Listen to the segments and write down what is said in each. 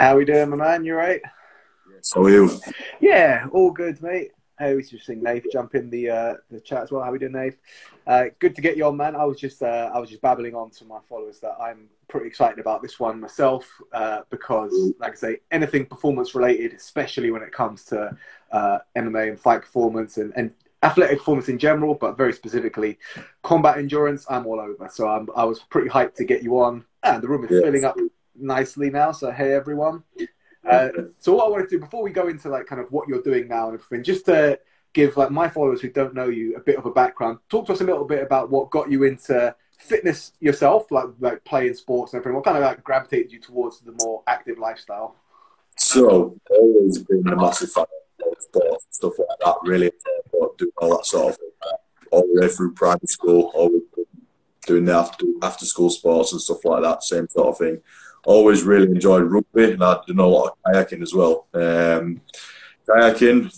How we doing, my man? You right? So you? Yeah, all good, mate. Hey, we should sing Nath jump in the chat as well. How we doing, Nath? Good to get you on, man. I was just babbling on to my followers that I'm pretty excited about this one myself because, like I say, anything performance related, especially when it comes to MMA and fight performance and athletic performance in general, but very specifically combat endurance, I'm all over. So I was pretty hyped to get you on, and the room is filling up nicely now. So hey, everyone. So what I want to do before we go into like kind of what you're doing now and everything, just to give like my followers who don't know you a bit of a background, talk to us a little bit about what got you into fitness yourself, like playing sports and everything. What kind of like gravitated you towards the more active lifestyle? So, always been a massive fan of sports and stuff like that, really. Doing all that sort of thing. All the way through primary school, always doing the after school sports and stuff like that, same sort of thing. Always really enjoyed rugby, and I've done a lot of kayaking as well. Kayaking,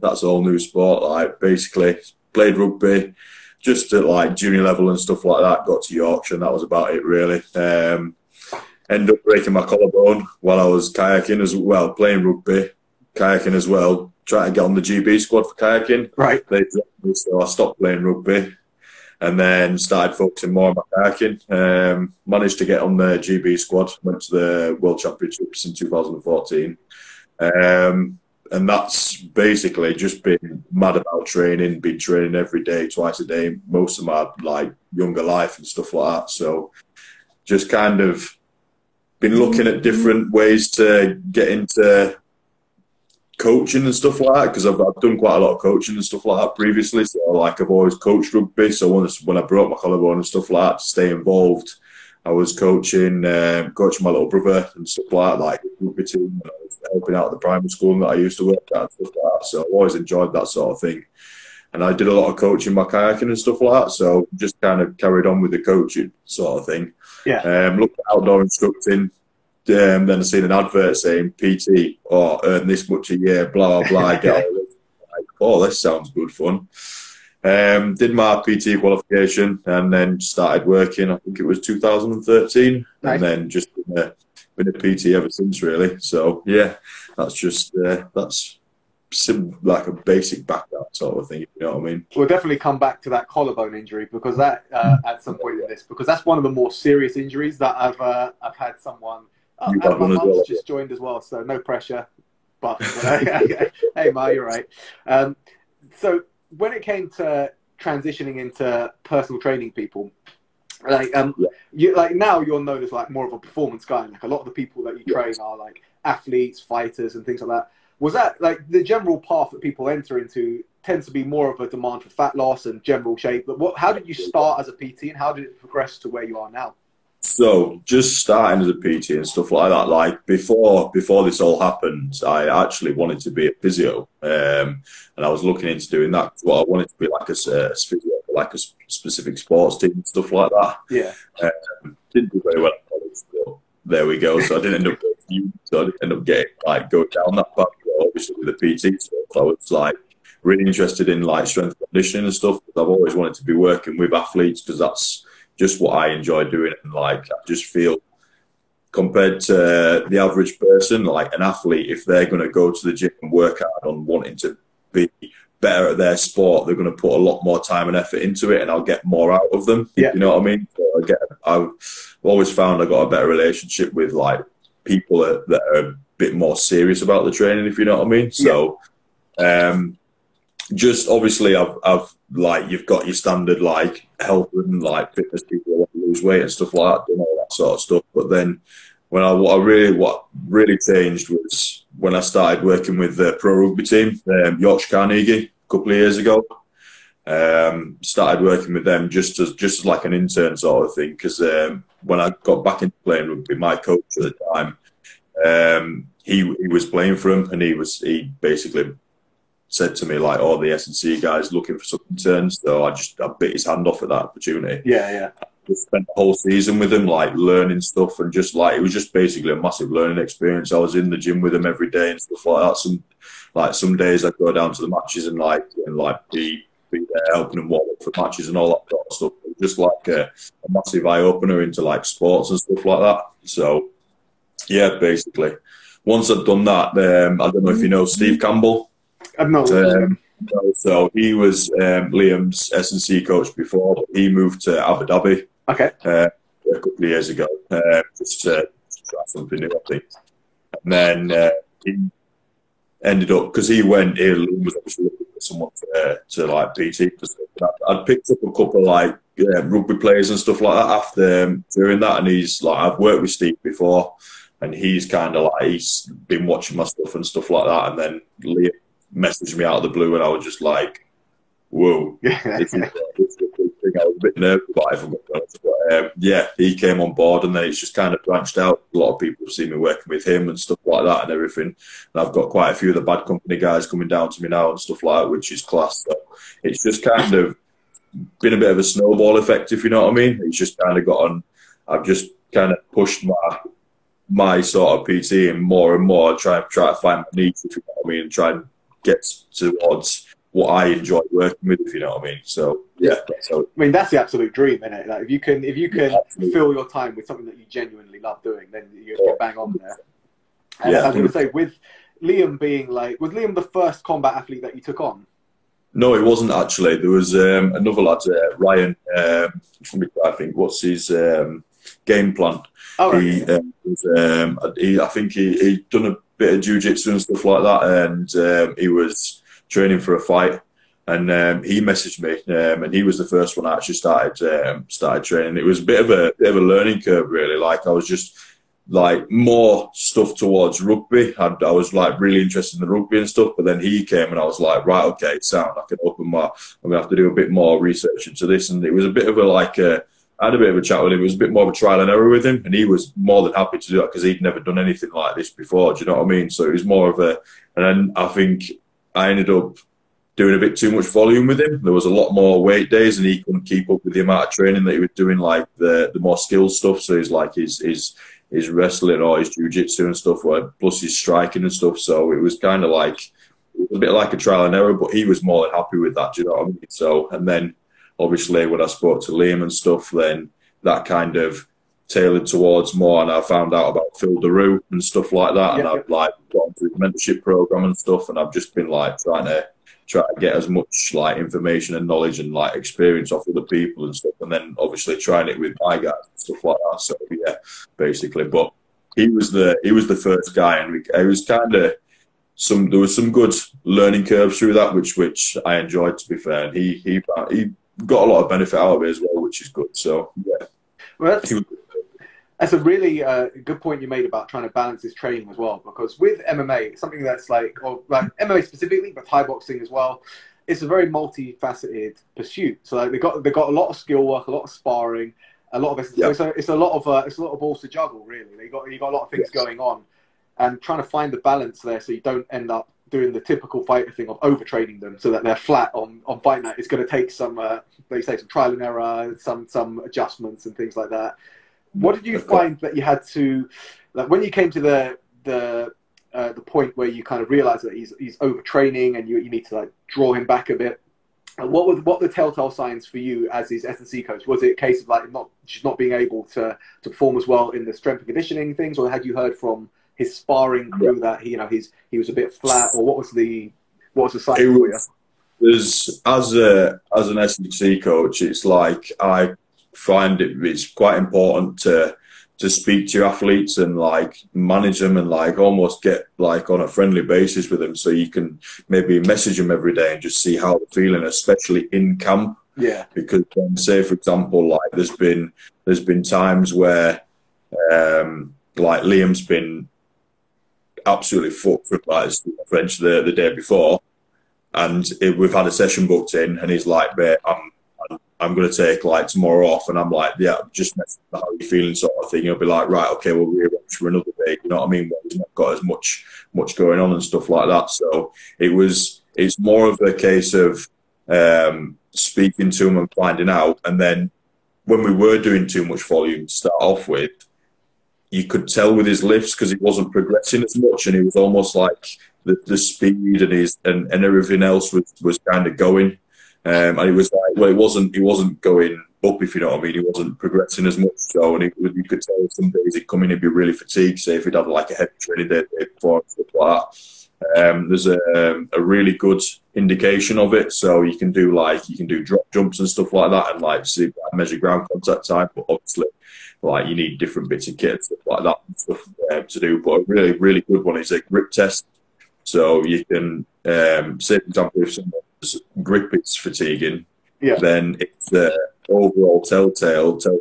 that's all new sport. Like basically played rugby just at like junior level and stuff like that. Got to Yorkshire, and that was about it really. Ended up breaking my collarbone while I was kayaking as well, playing rugby, kayaking as well. Trying to get on the GB squad for kayaking. Right. They dropped me, so I stopped playing rugby. And then started focusing more on my kayaking. Managed to get on the GB squad. Went to the World Championships in 2014. And that's basically just been mad about training. Been training every day, twice a day, most of my like younger life and stuff like that. So just kind of been looking at different ways to get into coaching and stuff like that, because I've done quite a lot of coaching and stuff like that previously. So like I've always coached rugby. So when I broke my collarbone and stuff like that, to stay involved, I was coaching my little brother and stuff like rugby team. And I was helping out at the primary school that I used to work at and stuff like that. So I've always enjoyed that sort of thing. And I did a lot of coaching my kayaking and stuff like that. So just kind of carried on with the coaching sort of thing. Yeah. Looked at outdoor instructing. Then I seen an advert saying PT or earn this much a year, blah, blah, blah. Get all this. Like, oh, this sounds good fun. Did my PT qualification and then started working. I think it was 2013. Nice. And then just been a PT ever since, really. So, yeah, that's just, like a basic background sort of thing, you know what I mean? We'll definitely come back to that collarbone injury because that, at some point in this, because that's one of the more serious injuries that I've had someone. Oh, and my mum's just joined as well, so no pressure. But hey, Ma, you're right. So when it came to transitioning into personal training people, you like now you're known as like more of a performance guy. Like a lot of the people that you train are like athletes, fighters, and things like that. Was that like the general path that people enter into tends to be more of a demand for fat loss and general shape? But how did you start as a PT, and how did it progress to where you are now? So just starting as a PT and stuff like that, like before this all happened, I actually wanted to be a physio, and I was looking into doing that. What I wanted to be like a physio, like a specific sports team and stuff like that. Yeah. Didn't do very well at college, but there we go. So I didn't end up going down that path. Obviously with the PT stuff, I was like really interested in like strength and conditioning and stuff. I've always wanted to be working with athletes because that's just what I enjoy doing, and like I just feel compared to the average person, like an athlete, if they're going to go to the gym and work hard on wanting to be better at their sport, they're going to put a lot more time and effort into it, and I'll get more out of them. Yeah. You know what I mean? So I've always found I got a better relationship with like people that are a bit more serious about the training, if you know what I mean. So, just obviously I've like you've got your standard like health and like fitness people who want to lose weight and stuff like that, and all that sort of stuff. But then what really changed was when I started working with the pro rugby team, Yorkshire Carnegie, a couple of years ago. Started working with them just as like an intern sort of thing, because when I got back into playing rugby, my coach at the time, he was playing for him, and he basically said to me like, "Oh, the S&C guy's looking for some interns." So I bit his hand off at that opportunity. Yeah. I just spent the whole season with him, like learning stuff, and just like it was just basically a massive learning experience. I was in the gym with him every day and stuff like that. Some days I'd go down to the matches and be there helping him warm up for matches and all that sort of stuff. It was just like a massive eye opener into like sports and stuff like that. So Yeah, basically. Once I'd done that, I don't know if you know Steve Campbell. I've not. So he was Liam's S&C coach before, but he moved to Abu Dhabi Okay. a couple of years ago, just to try something new, I think. And then he ended up, because Liam was obviously looking for someone to like PT. I'd picked up a couple like rugby players and stuff like that after during that, and he's like, I've worked with Steve before, and he's kind of like, he's been watching my stuff and stuff like that, and then Liam messaged me out of the blue, and I was just like, whoa. This is I was a bit nervous about it, if I'm honest. But yeah, he came on board, and then it's just kind of branched out. A lot of people have seen me working with him and stuff like that and everything. And I've got quite a few of the Bad Company guys coming down to me now and stuff like that, which is class. So it's just kind of been a bit of a snowball effect, if you know what I mean. It's just kind of got on. I've just kind of pushed my sort of PT and more, try to find my niche, if you know what I mean, and try and get towards what I enjoy working with, if you know what I mean. So yeah, that's how. I mean, that's the absolute dream, isn't it? Like if you can Absolutely. fill your time with something that you genuinely love doing, then you're bang on there. And Yeah. I was going to say, with Liam being like, was Liam the first combat athlete that you took on? No, it wasn't actually. There was another lad, Ryan. I think what's his game plan. Oh, right. I think he'd done a bit of jiu-jitsu and stuff like that, and he was training for a fight. And he messaged me, and he was the first one I actually started training. It was a bit of a learning curve, really. Like I was just like more stuff towards rugby. I was like really interested in the rugby and stuff, but then he came and I was like, right, okay, sound. I'm gonna have to do a bit more research into this. And it was a bit of I had a bit of a chat with him. It was a bit more of a trial and error with him, and he was more than happy to do that because he'd never done anything like this before. Do you know what I mean? So it was more of and then I think I ended up doing a bit too much volume with him. There was a lot more weight days, and he couldn't keep up with the amount of training that he was doing, like the more skills stuff. So he's like his wrestling or his jiu-jitsu and stuff, plus his striking and stuff. So it was kind of like a bit like a trial and error, but he was more than happy with that. Do you know what I mean? So, and then obviously when I spoke to Liam and stuff, then that kind of tailored towards more, and I found out about Phil Daru and stuff like that, and I've like gone through the mentorship program and stuff, and I've just been like trying to get as much like information and knowledge and like experience off other people and stuff, and then obviously trying it with my guys and stuff like that. So yeah, basically, but he was the first guy, and it was kind of there was some good learning curves through that, which I enjoyed, to be fair, and he got a lot of benefit out of it as well, which is good. So yeah, well, that's a really good point you made about trying to balance this training as well, because with MMA, something that's like MMA specifically, but Thai boxing as well, it's a very multifaceted pursuit. So like they got a lot of skill work, a lot of sparring, a lot of it's a lot of balls to juggle, really. You got a lot of things going on, and trying to find the balance there so you don't end up doing the typical fighter thing of overtraining them so that they're flat on fight night. It's going to take some, like some trial and error, some adjustments and things like that. What did you find that you had to, like when you came to the point where you kind of realized that he's overtraining and you need to like draw him back a bit? What were the telltale signs for you as his S&C coach? Was it a case of like not being able to perform as well in the strength and conditioning things, or had you heard from his sparring crew that he was a bit flat, or what was the sign for you? As an S&C coach, it's like I find it's quite important to speak to your athletes and like manage them and like almost get like on a friendly basis with them, so you can maybe message them every day and just see how they're feeling, especially in camp. Yeah. Because say for example, like there's been times where like Liam's been absolutely fucked with like French the day before, and we've had a session booked in, and he's like, mate, I'm going to take like tomorrow off, and I'm like, yeah, just how are you feeling, sort of thing. He'll be like, right, okay, we'll rearrange for another day. You know what I mean? Where he's not got as much going on and stuff like that. So it's more of a case of speaking to him and finding out. And then when we were doing too much volume to start off with, you could tell with his lifts because he wasn't progressing as much, and he was almost like the speed and everything else was kind of going. And it was like, well, he wasn't going up, if you know what I mean. He wasn't progressing as much, so, and you could tell some days he'd come in, he'd be really fatigued, say if he'd had like a heavy training day before and stuff like that. There's a really good indication of it, so you can do drop jumps and stuff like that, and like see measure ground contact time, but obviously like you need different bits of kit and stuff like that and stuff to do. But a really, really good one is a grip test. So you can say, for example, if someone's grip is fatiguing, then it's the overall tell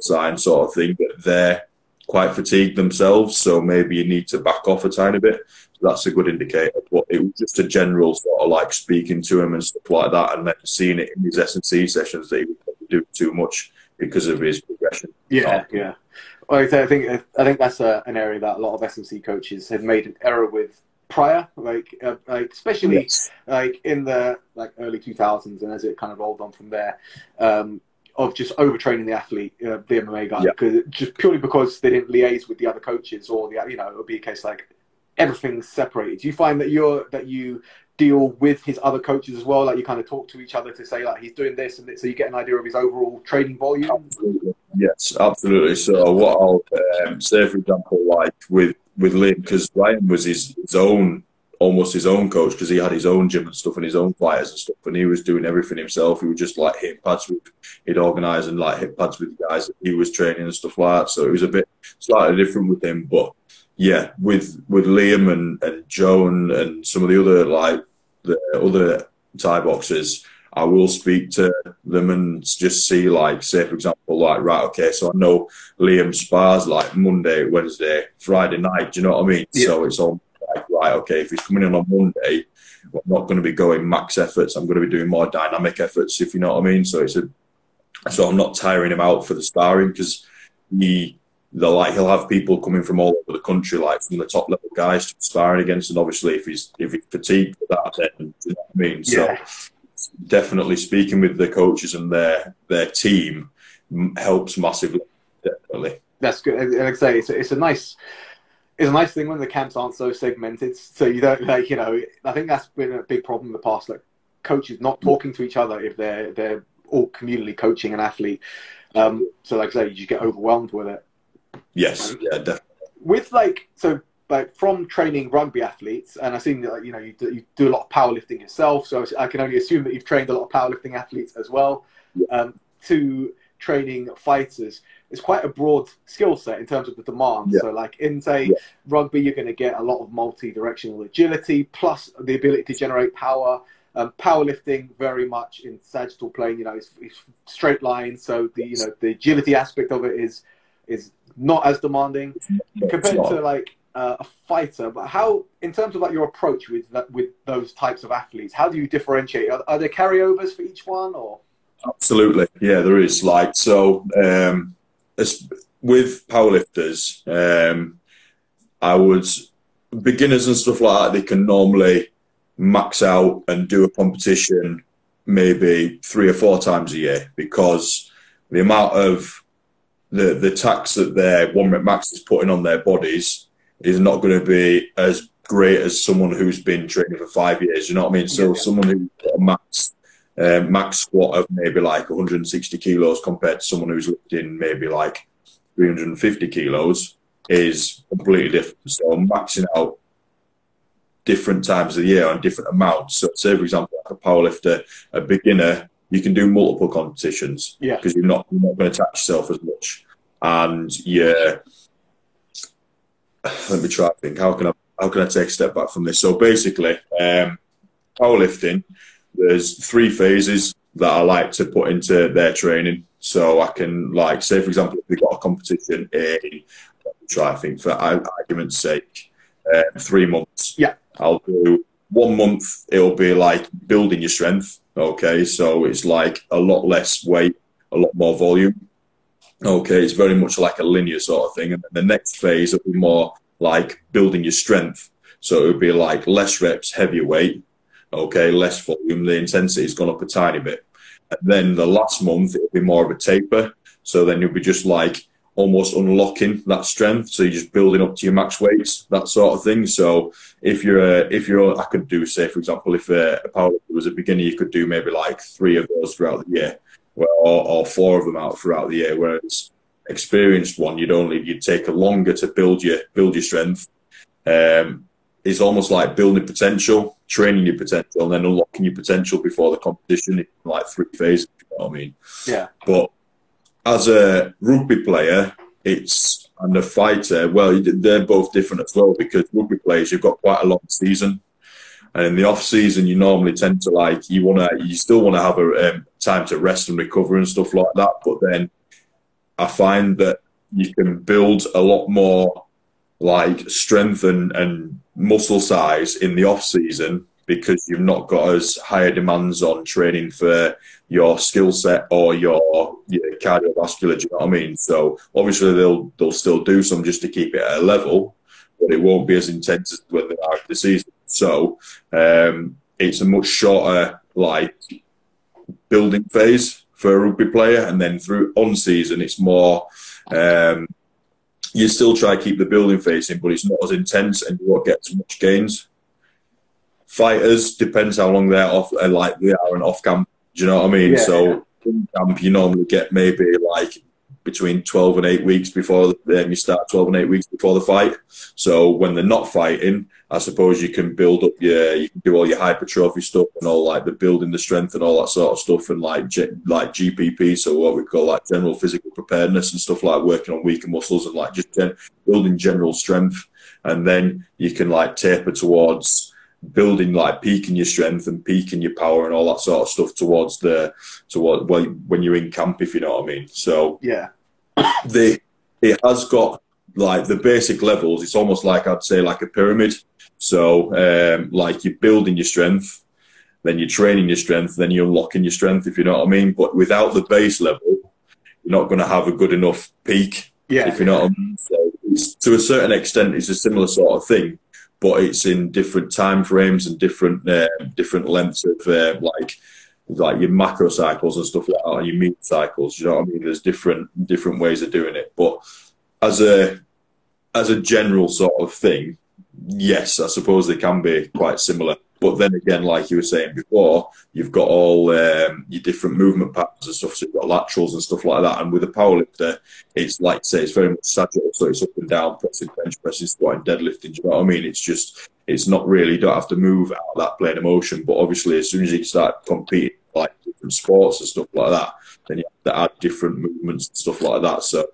sign sort of thing that they're quite fatigued themselves. So maybe you need to back off a tiny bit. So that's a good indicator. But it was just a general sort of like speaking to him and stuff like that, and then seeing it in his S&C sessions that he would probably do too much because of his progression. Yeah. Well, I think that's an area that a lot of S&C coaches have made an error with prior, like especially like in the early 2000s, and as it kind of rolled on from there, of just overtraining the athlete, the MMA guy, because they didn't liaise with the other coaches, or it would be a case like everything's separated. Do you find that you deal with his other coaches as well? Like you kind of talk to each other to say like he's doing this and this, so you get an idea of his overall training volume? Absolutely. Yes, absolutely. So what I'll say, for example, like with Liam, because Ryan was almost his own coach, because he had his own gym and stuff and his own fighters and stuff, and he was doing everything himself. He would just like hit pads he'd organise and like hit pads with the guys that he was training and stuff like that. So it was a bit slightly different with him, but yeah, with Liam and Joan and some of the other Thai boxers, I will speak to them and just see, like, say, for example, like, right, okay, so I know Liam spars like Monday, Wednesday, Friday night, do you know what I mean? Yeah. So it's all like, right, okay, if he's coming in on Monday, I'm not going to be going max efforts, I'm going to be doing more dynamic efforts, if you know what I mean? So so I'm not tiring him out for the sparring, because he'll have people coming from all over the country, like from the top level guys to sparring against, and obviously if he's fatigued for that, then you know what I mean? So definitely speaking with the coaches and their team helps massively. Definitely, that's good. And like I say, it's a nice thing when the camps aren't so segmented, so you don't I think that's been a big problem in the past, like coaches not talking to each other if they're all communally coaching an athlete. So like I say, you just get overwhelmed with it. Yes, yeah, definitely. With from training rugby athletes, and I've seen that you do a lot of powerlifting yourself, so I can only assume that you've trained a lot of powerlifting athletes as well. To training fighters, it's quite a broad skill set in terms of the demand. So like in rugby, you're going to get a lot of multi-directional agility plus the ability to generate power. Powerlifting very much in sagittal plane, it's straight lines, so the agility aspect of it is not as demanding compared to like a fighter. But how, in terms of like your approach with those types of athletes, how do you differentiate? Are there carryovers for each one, or? Absolutely, yeah, there is. Like, so with powerlifters, beginners and stuff like that, they can normally max out and do a competition maybe 3 or 4 times a year, because the amount of the tax that their 1 rep max is putting on their bodies is not going to be as great as someone who's been training for 5 years. You know what I mean? So someone who's got a max squat of maybe like 160 kilos compared to someone who's lifting maybe like 350 kilos is completely different. So maxing out different times of the year on different amounts. So say, for example, like a powerlifter, a beginner, you can do multiple competitions because you're not going to tax yourself as much. And let me try to think, how can I take a step back from this? So basically, powerlifting, there's 3 phases that I like to put into their training. So I can, like, say, for example, if we've got a competition in, let me try to think, for argument's sake, 3 months. I'll do 1 month, it'll be like building your strength. Okay, so it's like a lot less weight, a lot more volume. Okay, it's very much like a linear sort of thing. And then the next phase will be more like building your strength. So it would be like less reps, heavier weight. Okay, less volume. The intensity has gone up a tiny bit. And then the last month, it'll be more of a taper. So then you'll be just like almost unlocking that strength. So you're just building up to your max weights, that sort of thing. So if I could do, say, for example, if a powerlifter was a beginner, you could do maybe like 3 of those throughout the year. well, or 4 of them out throughout the year. Whereas experienced one, you'd take a longer to build your strength. It's almost like building potential, training your potential, and then unlocking your potential before the competition in like 3 phases. You know what I mean? Yeah. But as a rugby player, and a fighter, well, they're both different as well, because rugby players, you've got quite a long season. And in the off season, you normally tend to you still want to have a time to rest and recover and stuff like that. But then I find that you can build a lot more like strength and muscle size in the off season, because you've not got as higher demands on training for your skill set or your cardiovascular. Do you know what I mean? So obviously they'll still do some just to keep it at a level, but it won't be as intense as when they are in the season. So it's a much shorter like building phase for a rugby player, and then through on season it's more. You still try to keep the building phase in, but it's not as intense, and you won't get as much gains. Fighters, depends how long they're off, they are an off camp. Do you know what I mean? Yeah, so in camp, you normally get maybe like between 12 and 8 weeks before you start 12 and 8 weeks before the fight. So when they're not fighting, I suppose you can build up you can do all your hypertrophy stuff and all like the building the strength and all that sort of stuff, and like GPP, so what we call like general physical preparedness and stuff, like working on weaker muscles and like just building general strength. And then you can like taper towards building like peaking your strength and peaking your power and all that sort of stuff towards when you're in camp, if you know what I mean. So yeah, it has got like the basic levels. It's almost like, I'd say, like a pyramid. So like you're building your strength, then you're training your strength, then you're unlocking your strength, if you know what I mean. But without the base level, you're not going to have a good enough peak, if you know what I mean. So to a certain extent, it's a similar sort of thing, but it's in different time frames and different lengths of like your macro cycles and stuff like that, and your meet cycles. You know what I mean? There's different ways of doing it. But as a general sort of thing, yes, I suppose they can be quite similar. But then again, like you were saying before, you've got all your different movement patterns and stuff. So you've got laterals and stuff like that. And with a powerlifter, it's like, say, it's very much sagittal. So it's up and down, pressing, bench pressing, squatting, deadlifting. Do you know what I mean? It's not really, you don't have to move out of that plane of motion. But obviously, as soon as you start competing like different sports and stuff like that, then you have to add different movements and stuff like that. So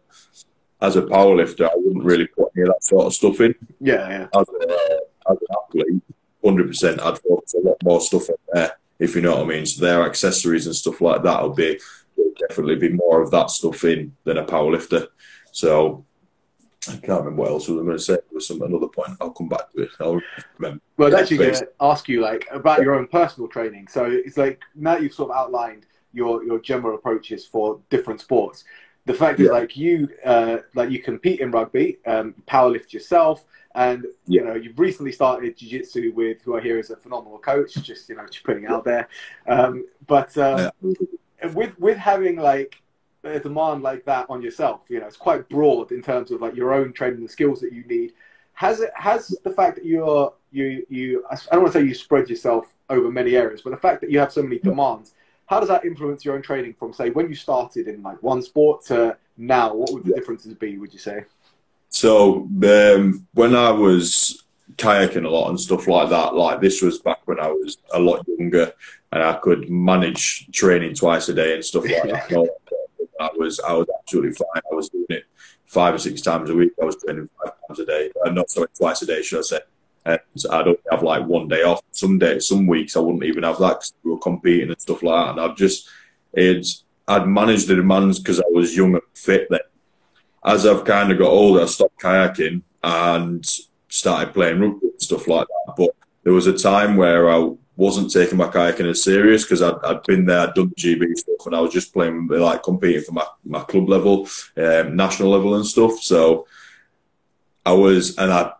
as a powerlifter, I wouldn't really put any of that sort of stuff in. Yeah. As an athlete, 100%, I'd focus a lot more stuff in there, if you know what I mean. So their accessories and stuff like that will definitely be more of that stuff in than a powerlifter. So I can't remember what else I was going to say. There was another point. I'll come back to it. I'll remember. Well, I was actually going to ask you like about your own personal training. So it's like, now you've sort of outlined your general approaches for different sports. The fact is, like you compete in rugby, powerlift yourself, and you know you've recently started jiu-jitsu with who I hear is a phenomenal coach. Just putting it out there. With having like a demand like that on yourself, it's quite broad in terms of like your own training, the skills that you need. Has the fact that you I don't want to say you spread yourself over many areas, but the fact that you have so many demands, how does that influence your own training from, say, when you started in like one sport to now? What would the differences be, would you say? So when I was kayaking a lot and stuff like that, like this was back when I was a lot younger and I could manage training twice a day and stuff like that. I was absolutely fine. I was doing it 5 or 6 times a week. I was training 5 times a day. Not sorry, twice a day, should I say. And I'd only have like one day off. Some weeks I wouldn't even have that because we were competing and stuff like that. And I'd managed the demands because I was young and fit then. As I've kind of got older, I stopped kayaking and started playing rugby and stuff like that. But there was a time where I wasn't taking my kayaking as serious because I'd been there, I'd done the GB stuff, and I was just playing, like competing for my club level, national level and stuff. So I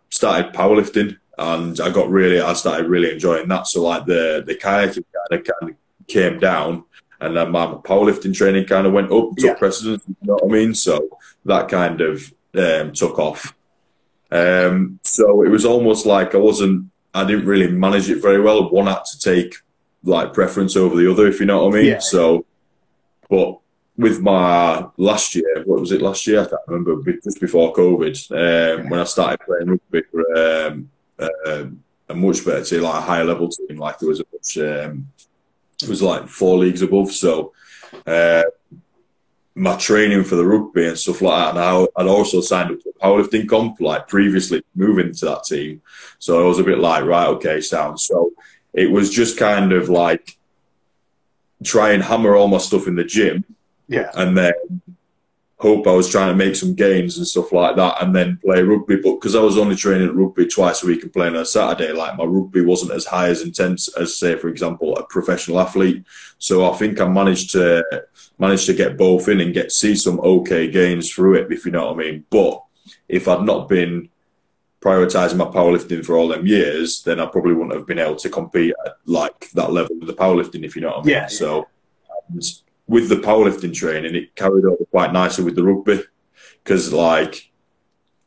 started powerlifting. And I started really enjoying that. So like the kayaking kind of came down, and then my powerlifting training kind of went up, took precedence. You know what I mean? So that kind of took off. So it was almost like I didn't really manage it very well. One had to take like preference over the other, if you know what I mean. Yeah. So But with my last year, what was it last year? I can't remember. Just before COVID, when I started playing rugby for a much better team, like a higher level team, like there was a much, it was like 4 leagues above. So my training for the rugby and stuff like that, and I'd also signed up to a powerlifting comp, like previously moving to that team. So I was a bit like, right, okay, sound. So it was just kind of like try and hammer all my stuff in the gym, and then hope I was trying to make some gains and stuff like that, and then play rugby. But because I was only training at rugby twice a week and playing on a Saturday, like my rugby wasn't as high as intense as, say, for example, a professional athlete. So I think I managed to get both in and see some okay gains through it, if you know what I mean. But if I'd not been prioritising my powerlifting for all them years, then I probably wouldn't have been able to compete at like that level with the powerlifting, if you know what I mean. Yeah. So with the powerlifting training, it carried over quite nicely with the rugby, because like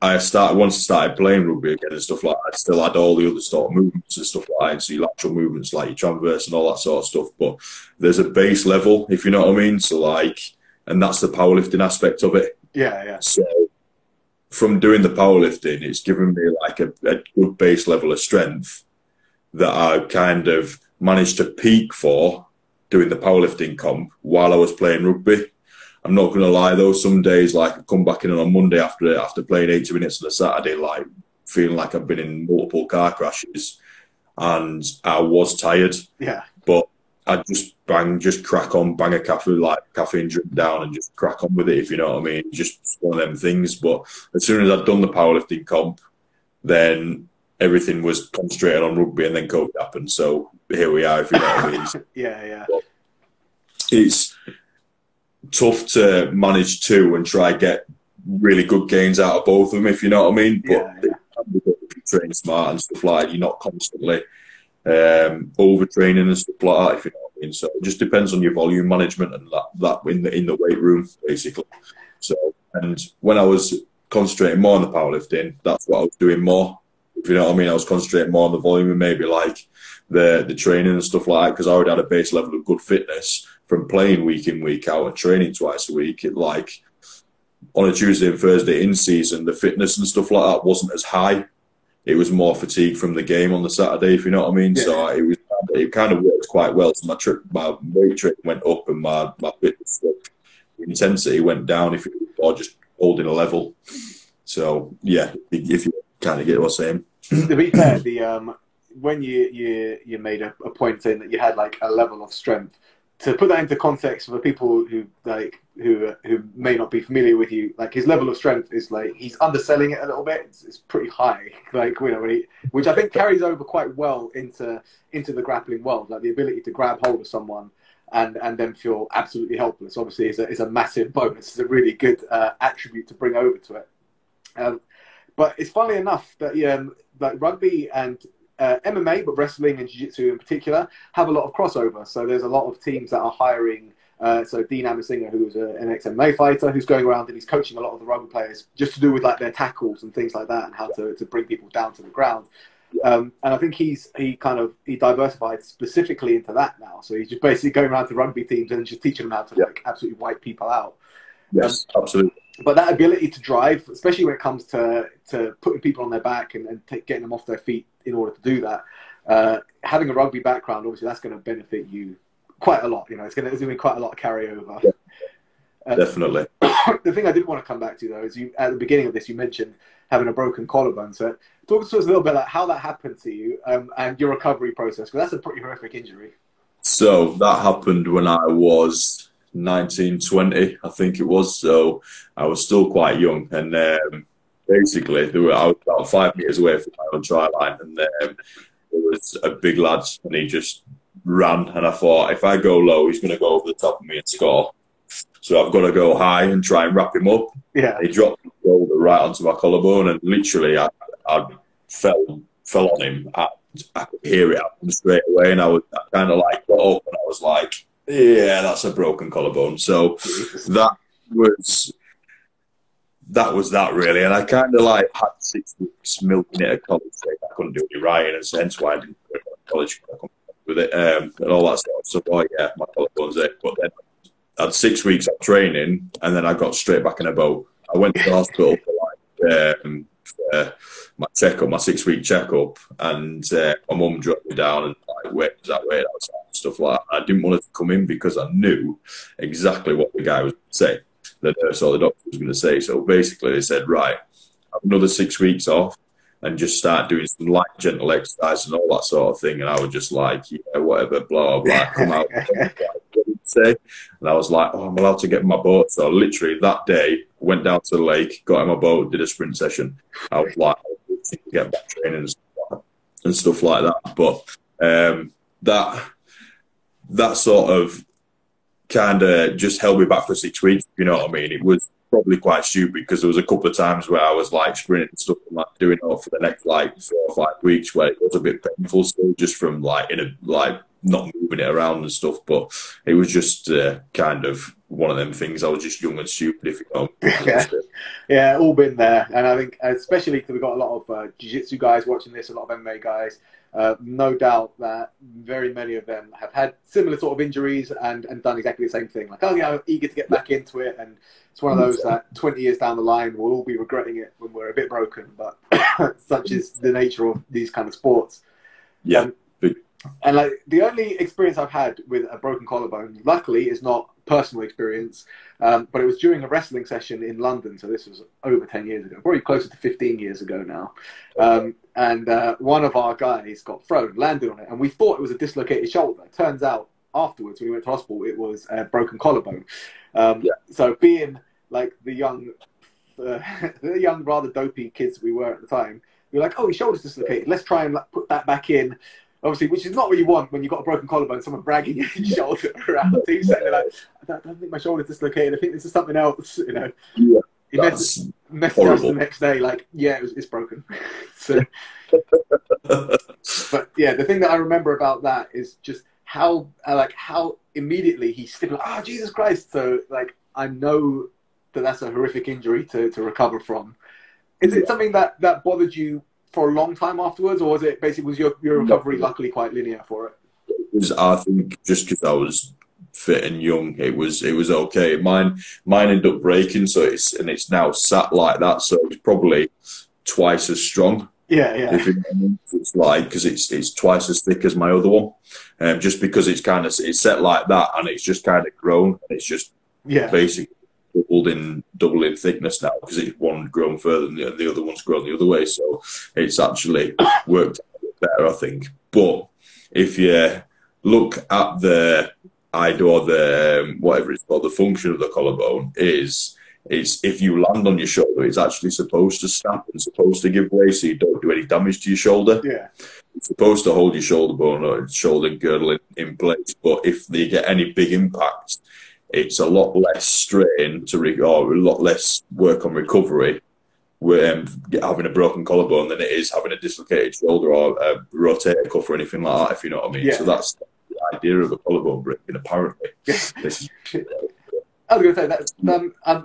once I started playing rugby again and stuff like that, I still had all the other sort of movements and stuff like that, so your lateral movements, like your transverse and all that sort of stuff. But there's a base level, if you know what I mean. So like, and that's the powerlifting aspect of it. Yeah. So from doing the powerlifting, it's given me like a good base level of strength that I kind of managed to peak for doing the powerlifting comp while I was playing rugby. I'm not going to lie though, some days like I come back in on a Monday after playing 80 minutes on a Saturday, like feeling like I've been in multiple car crashes, and I was tired. Yeah. But I just crack on, bang a caffeine drink down and just crack on with it, if you know what I mean. Just one of them things. But as soon as I'd done the powerlifting comp, then everything was concentrated on rugby, and then COVID happened. So here we are, if you know what I mean. Yeah. But it's tough to manage two and try to get really good gains out of both of them, if you know what I mean. But if you train smart and stuff like that, you're not constantly overtraining and stuff like that, if you know what I mean. So it just depends on your volume management and that in the weight room, basically. So, and when I was concentrating more on the powerlifting, that's what I was doing more, if you know what I mean. I was concentrating more on the volume and maybe like the training and stuff like that, because I already had a base level of good fitness from playing week in, week out and training twice a week. It, like on a Tuesday and Thursday in season, the fitness and stuff like that wasn't as high. It was more fatigue from the game on the Saturday, if you know what I mean. Yeah. So it kind of worked quite well. So my weight training went up and my fitness intensity went down, if you or just holding a level. So yeah, if you kind of get what I'm saying. To be fair, when you made a point saying that you had like a level of strength, to put that into context for people who may not be familiar with you, like his level of strength is like he's underselling it a little bit. It's pretty high, like which I think carries over quite well into the grappling world. Like the ability to grab hold of someone and then feel absolutely helpless. Obviously, is a massive bonus. It's a really good attribute to bring over to it. But it's funny enough that like rugby and MMA, but wrestling and jiu-jitsu in particular, have a lot of crossover. So there's a lot of teams that are hiring. So Dean Amersinger, who's an ex-MMA fighter, who's going around and he's coaching a lot of the rugby players just to do with like their tackles and things like that, and how to bring people down to the ground. And I think he diversified specifically into that now. So he's just basically going around to rugby teams and just teaching them how to like absolutely wipe people out. Yes, absolutely. But that ability to drive, especially when it comes to putting people on their back and getting them off their feet in order to do that, having a rugby background, obviously that's going to benefit you quite a lot. There's going to be quite a lot of carryover. Yeah, definitely. The thing I did want to come back to though is at the beginning of this you mentioned having a broken collarbone. So talk to us a little bit about how that happened to you and your recovery process, because that's a pretty horrific injury. So that happened when I was 19, 20, I think it was. So I was still quite young, and basically I was about 5 meters away from my own try line, and there was a big lad, and he just ran, and I thought if I go low, he's going to go over the top of me and score. So I've got to go high and try and wrap him up. Yeah, he dropped the shoulder right onto my collarbone, and literally I fell on him. I could hear it happen straight away, and I kind of like got up, and I was like, yeah, that's a broken collarbone. So that was that really. And I kind of like had 6 weeks milking it at college. I couldn't do any writing, and hence why I didn't go to college with it and all that stuff. So, yeah, my collarbone's there. But then had 6 weeks of training, and then I got straight back in a boat. I went to the hospital for my checkup, my 6 week checkup, and my mum drove me down and like, wait outside and stuff like that. I didn't want her to come in because I knew exactly what the guy was going to say, the nurse or the doctor was going to say. So basically, they said, right, have another 6 weeks off and just start doing some light, gentle exercise and all that sort of thing. And I was just like, yeah, whatever, blah, blah, come out. Say, and I was like, oh, I'm allowed to get in my boat. So literally that day, went down to the lake, got in my boat, did a sprint session. I was like, get back training and stuff like that. But that sort of kind of just held me back for 6 weeks. You know what I mean? It was probably quite stupid because there was a couple of times where I was like sprinting and stuff and like doing it for the next like 4 or 5 weeks where it was a bit painful still, just from like not moving it around and stuff. But it was just kind of one of them things. I was just young and stupid, if you know. Yeah, all been there. And I think especially because we've got a lot of jiu-jitsu guys watching this, a lot of MMA guys. No doubt that very many of them have had similar sort of injuries and done exactly the same thing. Like, oh yeah, I'm eager to get back into it. And it's one of those that 20 years down the line, we'll all be regretting it when we're a bit broken. But such is the nature of these kind of sports. Yeah. And like the only experience I've had with a broken collarbone, luckily, is not personal experience, but it was during a wrestling session in London. So this was over 10 years ago, probably closer to 15 years ago now. And one of our guys got thrown, landed on it, and we thought it was a dislocated shoulder. It turns out afterwards, when we went to hospital, it was a broken collarbone. So being like the young, rather dopey kids we were at the time, we were like, oh, his shoulder's dislocated. Let's try and like, put that back in. Obviously, which is not what you want when you've got a broken collarbone, someone dragging your shoulder around. So you say, like, I don't think my shoulder's dislocated. I think this is something else, you know. Yeah, he messaged us the next day, like, yeah, it's broken. So, but yeah, the thing that I remember about that is just how immediately he stiffened, like, oh, Jesus Christ. So, like, I know that that's a horrific injury to recover from. Is it something that bothered you for a long time afterwards, or was it basically, was your recovery luckily quite linear for it? It was, I think, just because I was fit and young, it was okay. Mine ended up breaking, so it's now sat like that, so it's probably twice as strong. Yeah. If you know what I mean. It's like, because it's twice as thick as my other one, just because it's set like that, and it's just kind of grown, and it's just basically double in thickness now, because it's one grown further than the other one's grown the other way. So it's actually worked out better, I think. But if you look at the whatever it's called, the function of the collarbone is if you land on your shoulder, it's actually supposed to snap and supposed to give way, so you don't do any damage to your shoulder. Yeah. It's supposed to hold your shoulder bone or shoulder girdle in place. But if they get any big impact, it's a lot less strain or a lot less work on recovery with having a broken collarbone than it is having a dislocated shoulder or a rotator cuff or anything like that, if you know what I mean. Yeah. So that's the idea of a collarbone breaking, apparently. I was going to say that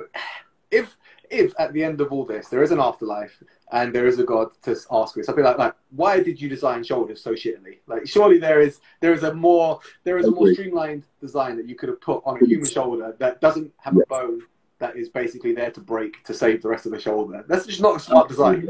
if at the end of all this there is an afterlife and there is a God to ask me, something like, why did you design shoulders so shittily? Like, surely there is a more streamlined design that you could have put on a human shoulder that doesn't have a bone that is basically there to break to save the rest of the shoulder. That's just not a smart design.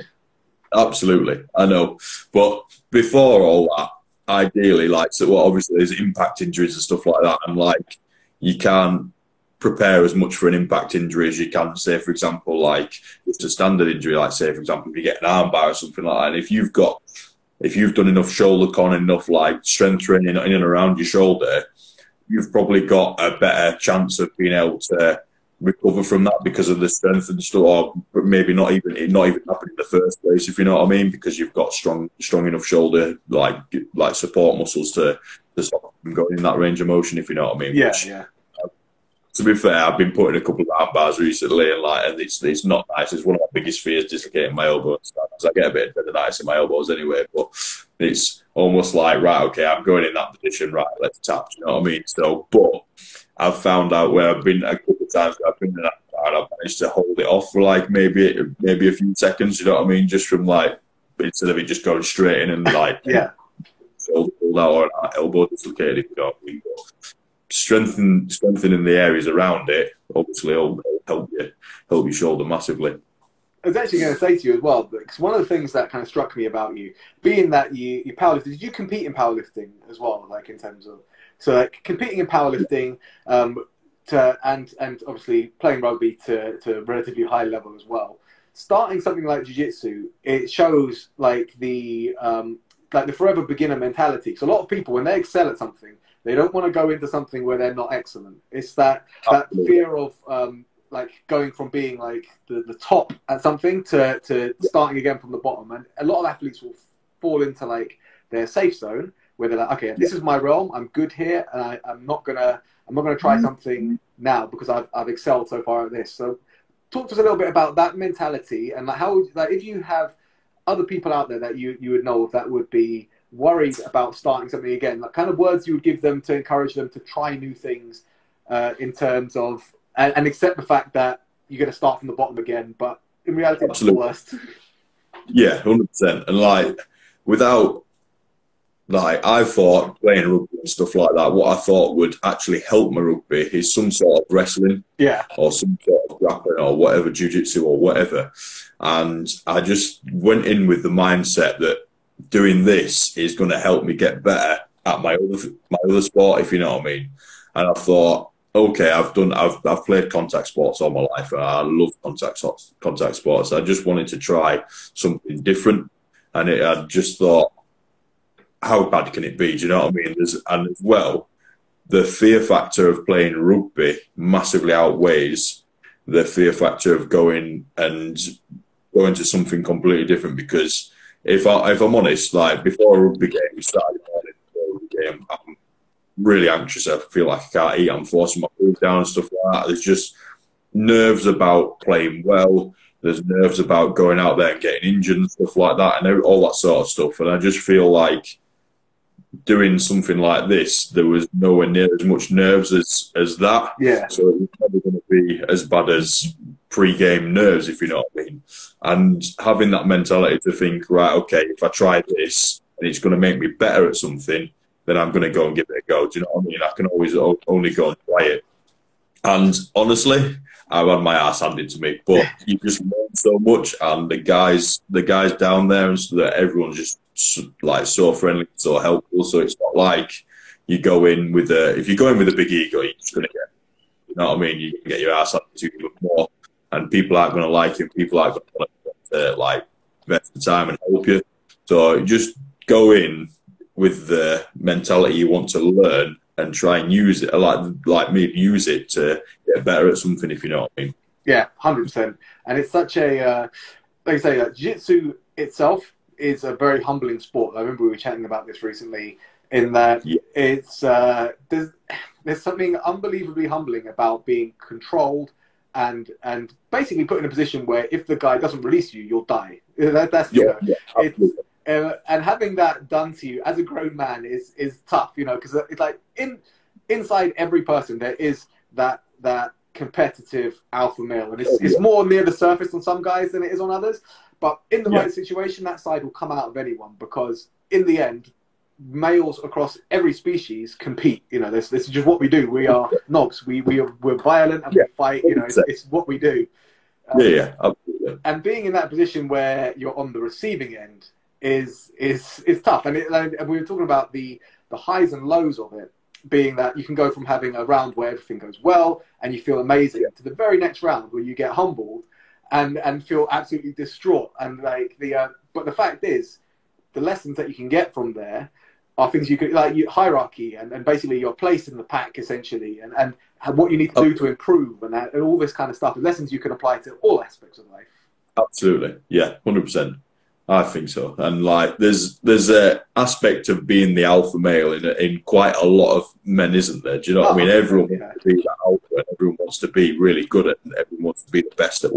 Absolutely, I know. But before all that, ideally, obviously there's impact injuries and stuff like that, and like you can't prepare as much for an impact injury as you can, say, for example, like just a standard injury, like say, for example, if you get an arm bar or something like that, and if you've done enough shoulder con, enough like strength training in and around your shoulder, you've probably got a better chance of being able to recover from that because of the strength and stuff, or maybe not even happen in the first place, if you know what I mean, because you've got strong enough shoulder like support muscles to stop them going in that range of motion, if you know what I mean. Yeah. To be fair, I've been putting a couple of arm bars recently, and it's not nice. It's one of my biggest fears, dislocating my elbows, because I get a bit of tendonitis in my elbows anyway. But it's almost like, right, okay, I'm going in that position, right, let's tap. You know what I mean? So, but I've found out where I've been a couple of times where I've been in that bar, and I've managed to hold it off for like maybe a few seconds. You know what I mean? Just from like, instead of it just going straight in and like shoulder pulled out or elbow dislocated. You know what I mean? strengthening the areas around it, obviously, will help your shoulder massively. I was actually going to say to you as well, because one of the things that kind of struck me about you, being that you powerlifted, did you compete in powerlifting as well, like in terms of, so like competing in powerlifting, and obviously playing rugby to a relatively high level as well. Starting something like jiu-jitsu, it shows like the forever beginner mentality. So a lot of people, when they excel at something, they don't want to go into something where they're not excellent. It's that fear of like going from being like the top at something to starting again from the bottom. And a lot of athletes will fall into like their safe zone where they're like, okay, this is my realm. I'm good here, and I'm not gonna try something now because I've excelled so far at this. So talk to us a little bit about that mentality and like how, like, if you have other people out there that you would know of that would be worried about starting something again, like kind of words you would give them to encourage them to try new things in terms of, and accept the fact that you're going to start from the bottom again, but in reality, it's the worst. Yeah, 100%. And like, without, like, I thought playing rugby and stuff like that, what I thought would actually help my rugby is some sort of wrestling, or some sort of grappling, or whatever, jiu-jitsu or whatever. And I just went in with the mindset that doing this is going to help me get better at my other sport, if you know what I mean. And I thought, okay, I've played contact sports all my life, and I love contact sports. I just wanted to try something different, and I just thought, how bad can it be? Do you know what I mean? And as well, the fear factor of playing rugby massively outweighs the fear factor of going to something completely different. Because if I'm honest, like before a rugby game started, I'm really anxious. I feel like I can't eat. I'm forcing my food down and stuff like that. There's just nerves about playing well. There's nerves about going out there and getting injured and stuff like that, and all that sort of stuff. And I just feel like doing something like this, there was nowhere near as much nerves as that. Yeah. So it was probably going to be as bad as pre-game nerves, if you know what I mean. And having that mentality to think, right, okay, if I try this and it's going to make me better at something, then I'm going to go and give it a go. Do you know what I mean? I can always only go and try it. And honestly, I've had my ass handed to me, but you just learn so much. And the guys down there, and so that everyone's just like so friendly, so helpful. So it's not like you go in with if you go in with a big ego, you're just going to get, you know what I mean? You can get your ass handed to you more, and people aren't going to like you. People aren't going to want to like invest the time and help you. So just go in with the mentality you want to learn and try and use it, like me, use it to get better at something, if you know what I mean. Yeah, 100%. And it's such a, like I say, jiu-jitsu itself is a very humbling sport. I remember we were chatting about this recently, in that it's there's something unbelievably humbling about being controlled and basically put in a position where if the guy doesn't release you, you'll die. That's and having that done to you as a grown man is tough, you know, because it's like inside every person there is that competitive alpha male, and it's more near the surface on some guys than it is on others. But in the right situation, that side will come out of anyone, because in the end, males across every species compete. You know, this is just what we do. We are knobs. We're violent and we fight. You know, it's what we do. Absolutely. And being in that position where you're on the receiving end is tough. And we were talking about the highs and lows of it, being that you can go from having a round where everything goes well and you feel amazing to the very next round where you get humbled and feel absolutely distraught. And like but the fact is, the lessons that you can get from there are things you could, like hierarchy and basically your place in the pack essentially, and what you need to do to improve and all this kind of stuff. Lessons you can apply to all aspects of life. Absolutely, yeah, 100%. I think so. And like, there's a aspect of being the alpha male in quite a lot of men, isn't there? Do you know what I mean? Everyone wants to be that alpha, and everyone wants to be really good at it, and everyone wants to be the best at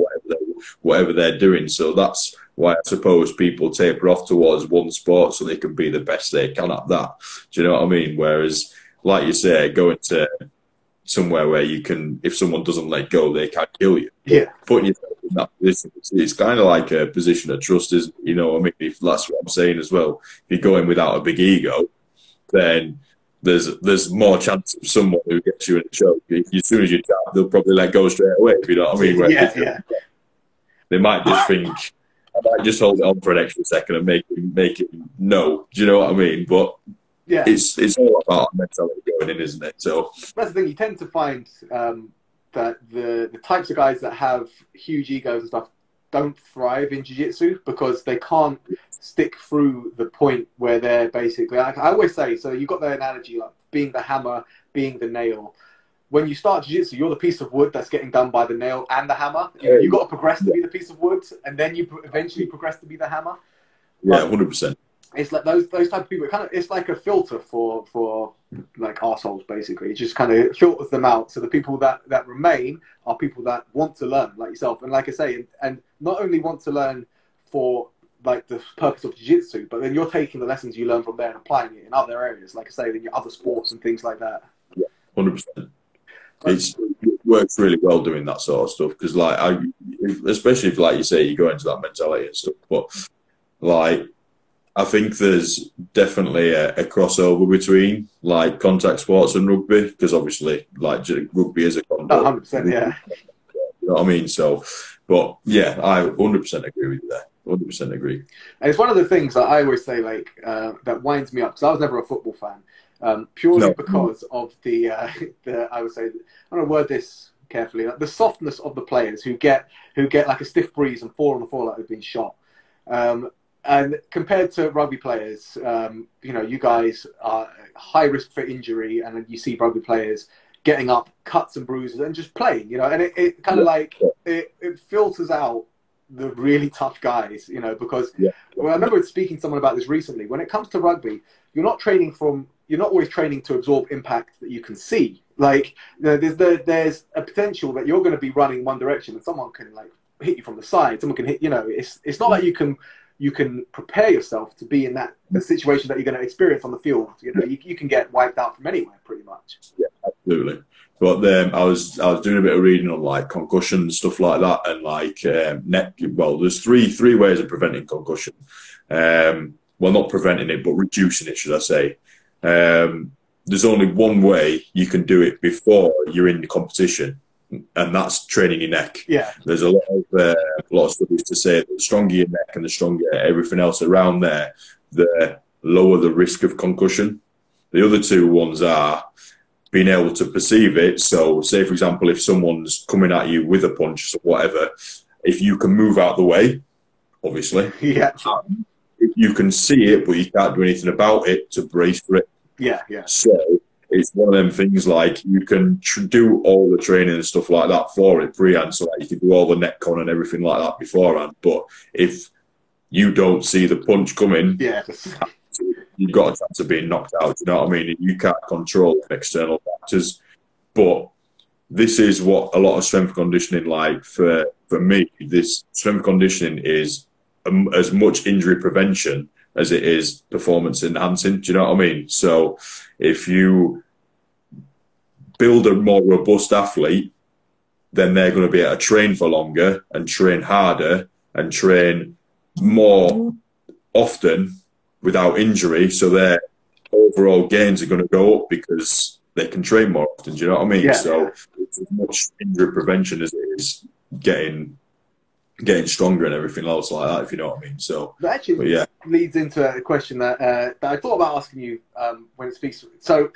whatever they're doing. So that's why I suppose people taper off towards one sport so they can be the best they can at that. Do you know what I mean? Whereas, like you say, going to somewhere where you can, if someone doesn't let go, they can kill you. Yeah. Putting yourself in that position, it's kind of like a position of trust, isn't it? You know what I mean? If that's what I'm saying as well. If you go in without a big ego, then there's more chance of someone who gets you in a choke. As soon as you tap, they'll probably let go straight away. If you know what I mean? Yeah. They might just think, I might just hold it on for an extra second and make it no. Do you know what I mean? But Yeah, it's all about mentality going in, isn't it? So that's the thing. You tend to find that the types of guys that have huge egos and stuff don't thrive in jiu-jitsu because they can't stick through the point where they're basically, like I always say, so you've got the analogy like being the hammer, being the nail. When you start jiu-jitsu, you're the piece of wood that's getting done by the nail and the hammer. You've got to progress to be the piece of wood, and then you eventually progress to be the hammer. Yeah, 100%. It's like those type of people. It's like a filter for like arseholes, basically. It just kind of filters them out. So the people that remain are people that want to learn, like yourself. And like I say, and not only want to learn for like the purpose of jiu-jitsu, but then you're taking the lessons you learn from there and applying it in other areas, like I say, in your other sports and things like that. Yeah, 100%. It works really well doing that sort of stuff because, like, especially if, like you say, you go into that mentality and stuff. But like, I think there's definitely a crossover between like contact sports and rugby because obviously, like, rugby is a contact. 100%, yeah. You know what I mean? So, but yeah, I 100% agree with you there. 100% agree. And it's one of the things that I always say, like, that winds me up because I was never a football fan. Purely because of the I would say, I'm going to word this carefully, like the softness of the players who get like a stiff breeze and fall on the floor like they've been shot. And compared to rugby players, you know, you guys are high risk for injury, and then you see rugby players getting up, cuts and bruises, and just playing, you know, and it kind of like it filters out the really tough guys, you know, because well, I remember speaking to someone about this recently. When it comes to rugby, you're not always training to absorb impact that you can see. Like, you know, there's a potential that you're going to be running one direction and someone can like hit you from the side. Someone can hit, you know, it's not like you can prepare yourself to be in the situation that you're going to experience on the field. You know, you can get wiped out from anywhere pretty much. Yeah, absolutely. But I was doing a bit of reading on like concussion and stuff like that, and like well, there's three ways of preventing concussion. Well, not preventing it, but reducing it, should I say? There's only one way you can do it before you're in the competition, and that's training your neck. Yeah. There's a lot of studies to say that the stronger your neck and the stronger everything else around there, the lower the risk of concussion. The other two ones are being able to perceive it. So, say for example, if someone's coming at you with a punch or whatever, if you can move out the way, obviously, if you can see it, but you can't do anything about it, to brace for it. Yeah. So it's one of them things like you can do all the training and stuff like that for it pre-hand, so like you can do all the neck con and everything like that beforehand. But if you don't see the punch coming, you've got a chance of being knocked out. You know what I mean? You can't control external factors. But this is what a lot of strength conditioning, like for me, this strength conditioning is as much injury prevention as it is performance enhancing. Do you know what I mean? So if you build a more robust athlete, then they're going to be able to train for longer and train harder and train more often without injury. So their overall gains are going to go up because they can train more often. Do you know what I mean? So it's as much injury prevention as it is getting stronger and everything else like that, if you know what I mean. So that actually leads into a question that I thought about asking you when it speaks. So,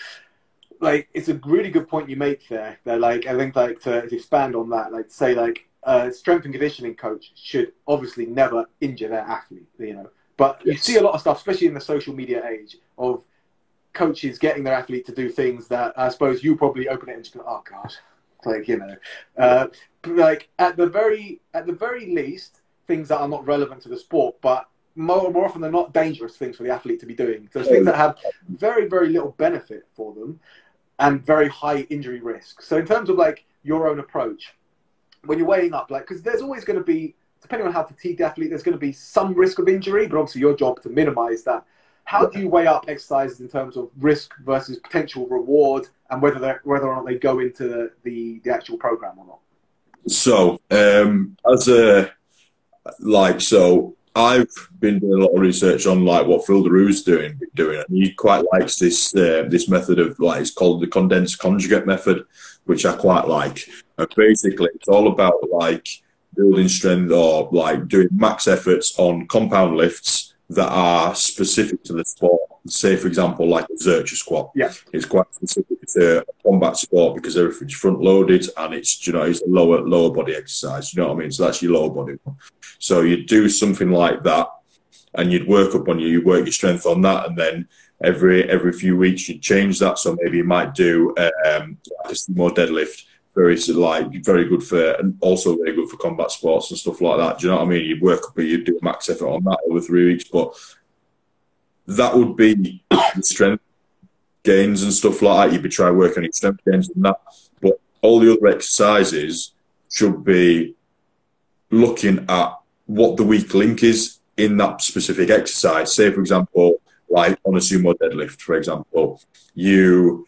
like, it's a really good point you make there. That, like, I think, like, to expand on that, like, say, like, a strength and conditioning coach should obviously never injure their athlete, you know. But you see a lot of stuff, especially in the social media age, of coaches getting their athlete to do things that I suppose you probably open it and just go, oh God. Like, you know, like at the very least, things that are not relevant to the sport, but more often than not, dangerous things for the athlete to be doing. So things that have very, very little benefit for them and very high injury risk. So in terms of like your own approach, when you're weighing up, like, because there's always going to be, depending on how fatigued the athlete, there's going to be some risk of injury, but obviously your job to minimize that. How do you weigh up exercises in terms of risk versus potential reward, and whether or not they go into the actual program or not? So, I've been doing a lot of research on like what Phil DeRue's doing, and he quite likes this this method of like it's called the condensed conjugate method, which I quite like. And basically, it's all about like building strength or like doing max efforts on compound lifts that are specific to the sport. Say, for example, like a Zercher squat. Yeah. It's quite specific to a combat sport because everything's front loaded and it's, you know, it's a lower body exercise. You know what I mean? So that's your lower body one. So you do something like that, and you'd work up on you work your strength on that, and then every few weeks you'd change that. So maybe you might do a more deadlift, very good for, and also very good for combat sports and stuff like that. Do you know what I mean? You'd work up, you'd do a max effort on that over 3 weeks, but that would be the strength gains and stuff like that. You'd be trying to work on your strength gains and that, but all the other exercises should be looking at what the weak link is in that specific exercise. Say, for example, like on a sumo deadlift, for example, you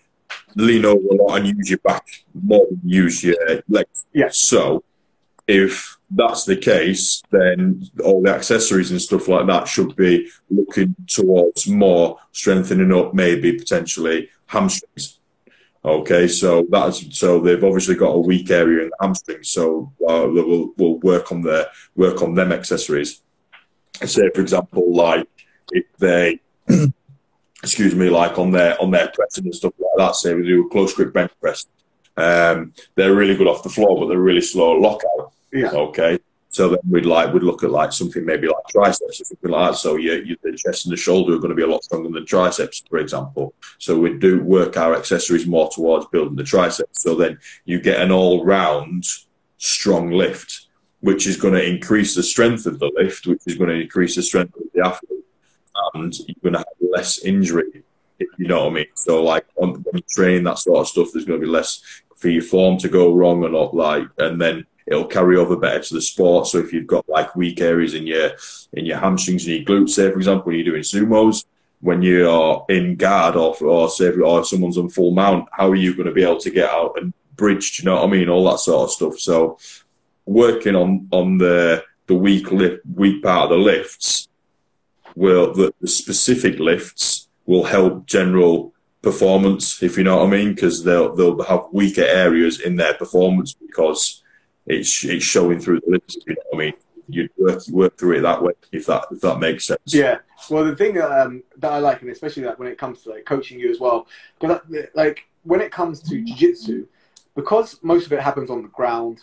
lean over a lot and use your back more than use your legs. Yeah. So if that's the case, then all the accessories and stuff like that should be looking towards more strengthening up, maybe potentially hamstrings. Okay, so they've obviously got a weak area in the hamstrings, so we'll work on them accessories. Say, for example, like if they, excuse me, like on their pressing and stuff like that. Say we do a close grip bench press. They're really good off the floor, but they're really slow at lockout. Yeah. Okay. So then we'd look at like something maybe like triceps or something like that. So the chest and the shoulder are going to be a lot stronger than triceps, for example. So we do work our accessories more towards building the triceps. So then you get an all-round strong lift, which is going to increase the strength of the lift, which is going to increase the strength of the athlete, and you're going to have less injury, if you know what I mean. So like when you train that sort of stuff, there's going to be less for your form to go wrong or not, like, and then it'll carry over better to the sport. So if you've got like weak areas in your hamstrings and your glutes, say for example, when you're doing sumos, when you're in guard or someone's on full mount, how are you going to be able to get out and bridge? Do you know what I mean? All that sort of stuff. So working on the weak part of the lifts the specific lifts will help general performance, if you know what I mean, because they'll have weaker areas in their performance because it's showing through the lifts, if you know what I mean. You work through it that way, if that makes sense. Yeah. Well, the thing that I like, and especially like when it comes to like coaching you as well, but like when it comes to jiu-jitsu, because most of it happens on the ground,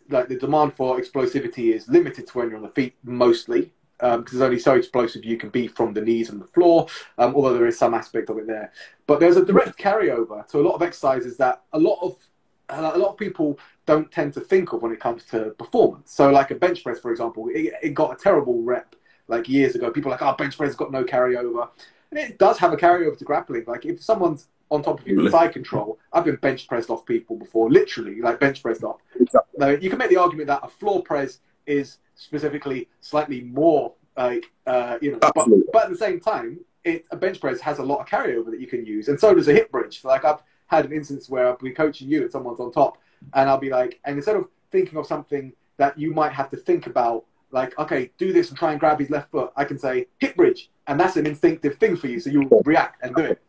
like the demand for explosivity is limited to when you're on the feet mostly, because it's only so explosive you can be from the knees and the floor, although there is some aspect of it there. But there's a direct carryover to a lot of exercises that a lot of people don't tend to think of when it comes to performance. So like a bench press, for example, it got a terrible rep like years ago. People are like, oh, bench press has got no carryover. And it does have a carryover to grappling. Like if someone's on top of you with side control, I've been bench pressed off people before, literally, like bench pressed off. Exactly. Now, you can make the argument that a floor press is specifically slightly more like, but at the same time, a bench press has a lot of carryover that you can use. And so does a hip bridge. Like I've had an instance where I'll be coaching you and someone's on top, and I'll be like, and instead of thinking of something that you might have to think about, like, okay, do this and try and grab his left foot, I can say hip bridge, and that's an instinctive thing for you, so you'll react and do it.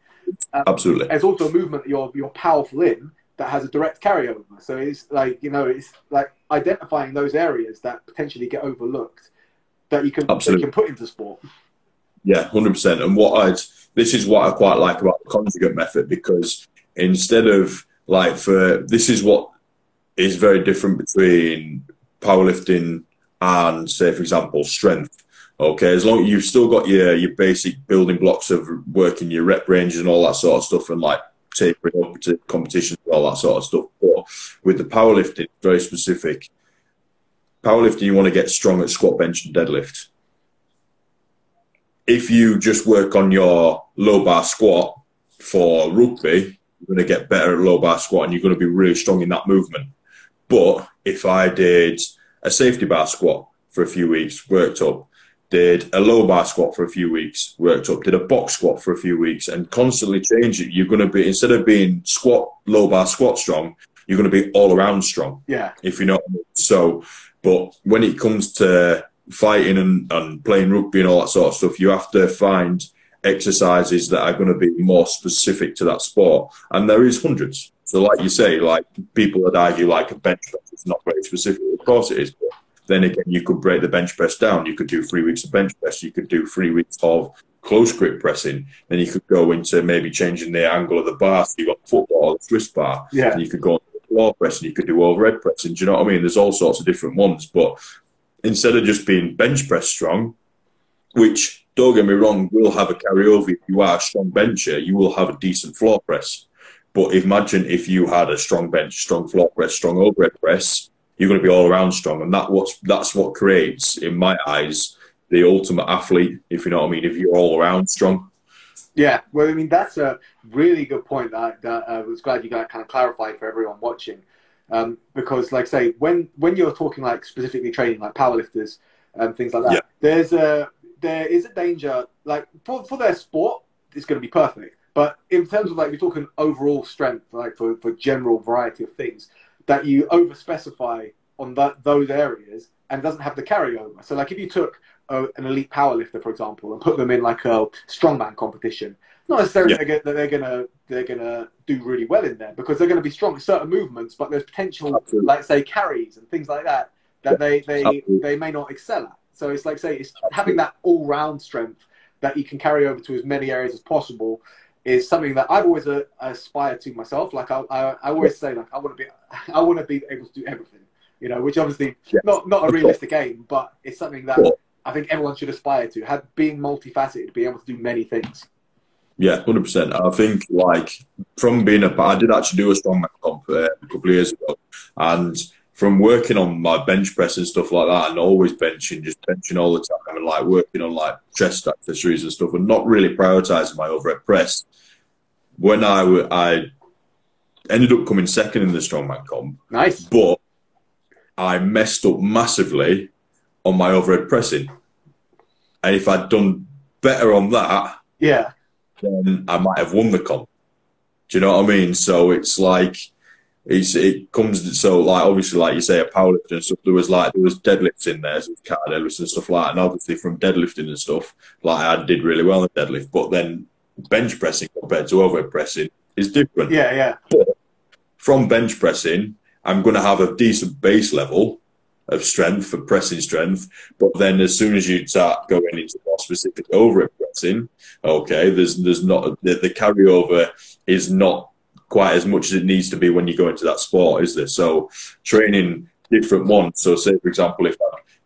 Absolutely. It's also a movement that you're powerful in that has a direct carryover. So it's like, it's like identifying those areas that potentially get overlooked that you can put into sport. Yeah, 100%. And this is what I quite like about the conjugate method, because instead of like this is what is very different between powerlifting and, say, for example, strength. Okay, as long as you've still got your basic building blocks of working your rep ranges and all that sort of stuff, and like tapering up to competitions and all that sort of stuff. But with the powerlifting, very specific. Powerlifting, you want to get strong at squat, bench, and deadlift. If you just work on your low bar squat for rugby, you're going to get better at low bar squat and you're going to be really strong in that movement. But if I did a safety bar squat for a few weeks, worked up, did a low bar squat for a few weeks, worked up, did a box squat for a few weeks, and constantly change it, you're going to be, instead of being low bar squat strong, you're going to be all around strong. Yeah. If you know what I mean. So, but when it comes to fighting and playing rugby and all that sort of stuff, you have to find exercises that are going to be more specific to that sport. And there is hundreds. So like you say, like people would argue like a bench press is not very specific. Of course it is. But then again, you could break the bench press down. You could do 3 weeks of bench press. You could do 3 weeks of close grip pressing. Then you could go into maybe changing the angle of the bar. So you've got football or Swiss bar. Yeah. And you could go on floor pressing. You could do overhead pressing. Do you know what I mean? There's all sorts of different ones. But instead of just being bench press strong, which, don't get me wrong, will have a carryover. If you are a strong bencher, you will have a decent floor press. But imagine if you had a strong bench, strong floor press, strong overhead press, you're going to be all around strong. And that's what creates, in my eyes, the ultimate athlete, if you know what I mean, if you're all around strong. Yeah, well, I mean, that's a really good point that I was glad you kind of clarified for everyone watching. Because, like, say, when you're talking, like, specifically training, like, powerlifters and things like that, yeah, there is a danger, like, for their sport, it's going to be perfect. But in terms of, like, you're talking overall strength, like, for general variety of things, that you over-specify on those areas and doesn't have the carryover. So, like, if you took an elite powerlifter, for example, and put them in, like, a strongman competition, not necessarily that they're gonna do really well in there, because they're going to be strong at certain movements, but there's potential, absolutely, like, say, carries and things like that they may not excel at. So it's like, say, it's having that all-round strength that you can carry over to as many areas as possible is something that I've always aspired to myself. Like I always say, like, I want to be able to do everything, you know, which obviously not a realistic aim, but it's something that I think everyone should aspire to. Being multifaceted, be able to do many things. Yeah, 100%. I think, like, from being I did actually do a strongman comp a couple of years ago, and from working on my bench press and stuff like that, and always just benching all the time, and like working on like chest accessories and stuff, and not really prioritizing my overhead press. When I ended up coming second in the strongman comp, nice, but I messed up massively on my overhead pressing, and if I'd done better on that, then I might have won the comp. Do you know what I mean? So it's like, it comes, so like, obviously, like you say, a powerlifting and stuff, there was deadlifts in there, so cat deadlifts and stuff like that, and obviously from deadlifting and stuff, like, I did really well in the deadlift, but then bench pressing compared to overhead pressing is different. But from bench pressing, I'm going to have a decent base level of strength for pressing strength, but then as soon as you start going into more specific overhead pressing, okay, there's not the carryover is not quite as much as it needs to be when you go into that sport, is there? So training different ones. So say, for example,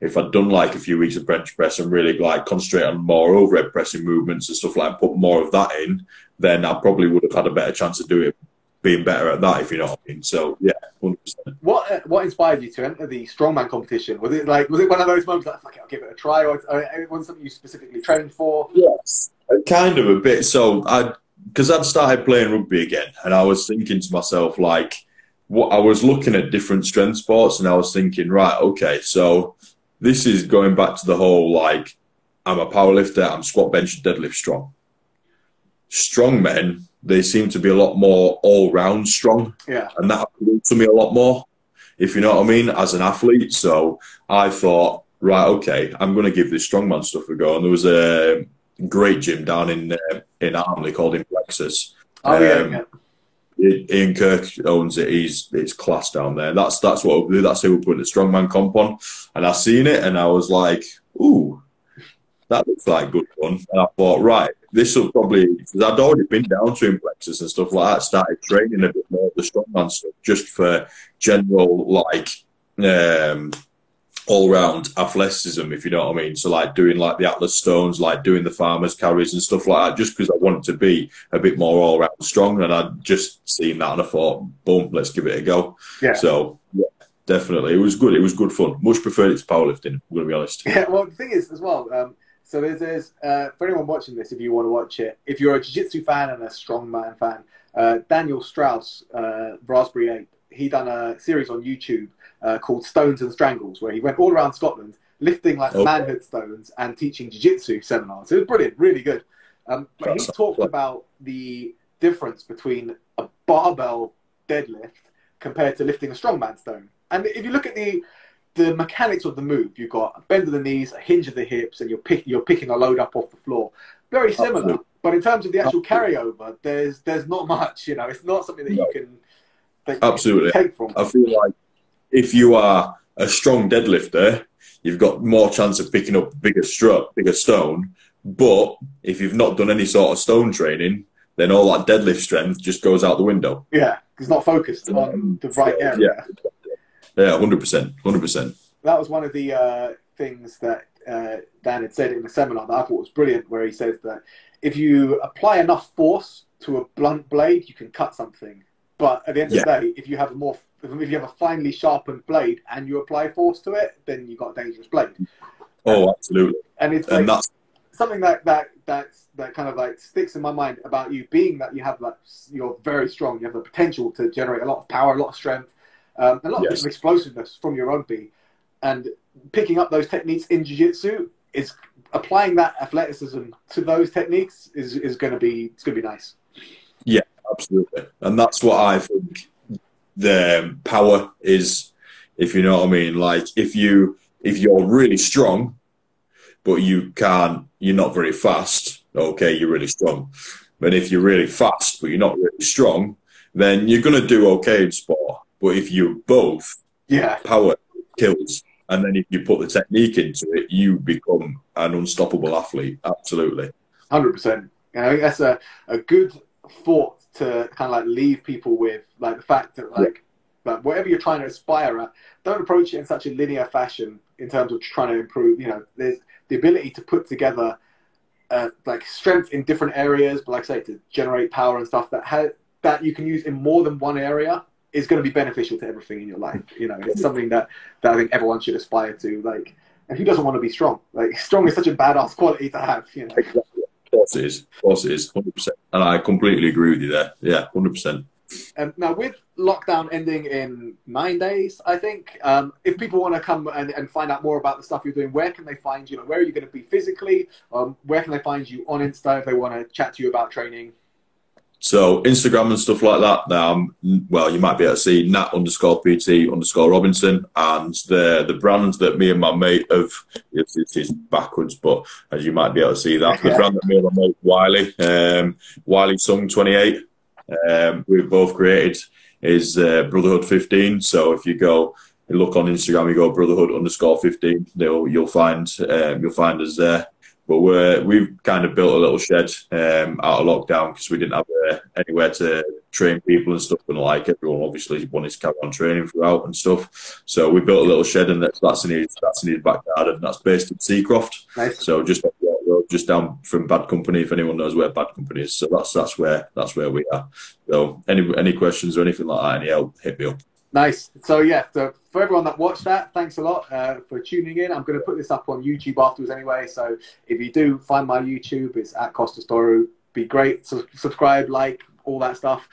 if I'd done like a few weeks of bench press and really like concentrate on more overhead pressing movements and stuff, like put more of that in, then I probably would have had a better chance of being better at that, if you know what I mean. So yeah, 100%. What inspired you to enter the strongman competition? Was it one of those moments like, fuck it, I'll give it a try, or it was something you specifically trained for? Yes, kind of a bit. So because I'd started playing rugby again, and I was thinking to myself, like, I was looking at different strength sports, and I was thinking, right, okay, so this is going back to the whole, like, I'm a powerlifter, I'm squat, bench, and deadlift strong. Strong men, they seem to be a lot more all-round strong, and that appealed to me a lot more, if you know what I mean, as an athlete. So I thought, right, okay, I'm going to give this strongman stuff a go, and there was a great gym down in Armley called Plexus. Ian Kirk owns it. It's class down there. That's who we put the strongman comp on. And I seen it, and I was like, ooh, that looks like good fun. And I thought, right, this will probably, because I'd already been down to Plexus and stuff like that, started training a bit more of the strongman stuff just for general, like, all-round athleticism, if you know what I mean. So like doing like the Atlas Stones, like doing the farmers carries and stuff like that, just because I wanted to be a bit more all-round strong, and I'd just seen that and I thought, boom, let's give it a go. So yeah, definitely, it was good. It was good fun. Much preferred it to powerlifting, I'm going to be honest. Yeah, well, the thing is as well, so there's for anyone watching this, if you want to watch it, if you're a jiu-jitsu fan and a strongman fan, Daniel Strauss, Raspberry Ape, he done a series on YouTube called Stones and Strangles, where he went all around Scotland lifting like manhood stones and teaching jiu-jitsu seminars. It was brilliant, really good. But he talked about the difference between a barbell deadlift compared to lifting a strongman stone. And if you look at the the mechanics of the move, you've got a bend of the knees, a hinge of the hips, and you're picking a load up off the floor. Very similar. Absolutely. But in terms of the actual carryover, there's not much. It's not something that you can Absolutely. take from. I feel like if you are a strong deadlifter, you've got more chance of picking up bigger stone. But if you've not done any sort of stone training, then all that deadlift strength just goes out the window. Yeah, it's not focused on the right area. Yeah, 100%, 100%. That was one of the things that Dan had said in the seminar that I thought was brilliant, where he says that if you apply enough force to a blunt blade, you can cut something. But at the end of the day, if you have a finely sharpened blade and you apply force to it, then you've got a dangerous blade. Oh, absolutely. And it's like, that's something that kind of like sticks in my mind about you, being that you're very strong. You have the potential to generate a lot of power, a lot of strength, a lot of explosiveness from your rugby, and picking up those techniques in jiu-jitsu is applying that athleticism to those techniques is going to be nice. Yeah, absolutely. And that's what I think the power is, if you know what I mean. Like if you're really strong, but you're not very fast, okay, you're really strong. But if you're really fast, but you're not really strong, then you're going to do okay in sport. But if you're both, power kills. And then if you put the technique into it, you become an unstoppable athlete. Absolutely. 100%. I think that's a good thought to kind of like leave people with, like the fact that like whatever you're trying to aspire at, don't approach it in such a linear fashion in terms of trying to improve. There's the ability to put together like strength in different areas, but like I say, to generate power and stuff that you can use in more than one area is going to be beneficial to everything in your life. It's something that I think everyone should aspire to. Like, and who doesn't want to be strong? Like, strong is such a badass quality to have. Exactly. Of course it is, 100%. And I completely agree with you there. Yeah, 100%. Now, with lockdown ending in 9 days, I think, if people want to come and find out more about the stuff you're doing, where can they find you? Where are you going to be physically? Where can they find you on Insta if they want to chat to you about training? So Instagram and stuff like that. Well, you might be able to see Nat_PT_Robinson, and the brand that me and my mate have. It's backwards, but as you might be able to see that the brand that me and my mate Wiley Sung 28. We've both created is Brotherhood 15. So if you look on Instagram, you go Brotherhood_15. You'll find us there. But we've kind of built a little shed out of lockdown because we didn't have anywhere to train people and stuff. And like everyone, obviously, wanted to carry on training throughout and stuff. So we built a little shed, and that's in his back garden. That's based in Seacroft. Nice. So just up the road, just down from Bad Company. If anyone knows where Bad Company is, so that's where we are. So any questions or anything like that, any help, hit me up. Nice. So so for everyone that watched that, thanks a lot for tuning in. I'm going to put this up on YouTube afterwards anyway. So if you do find my YouTube, it's at Costas Toru. Be great. So subscribe, like, all that stuff.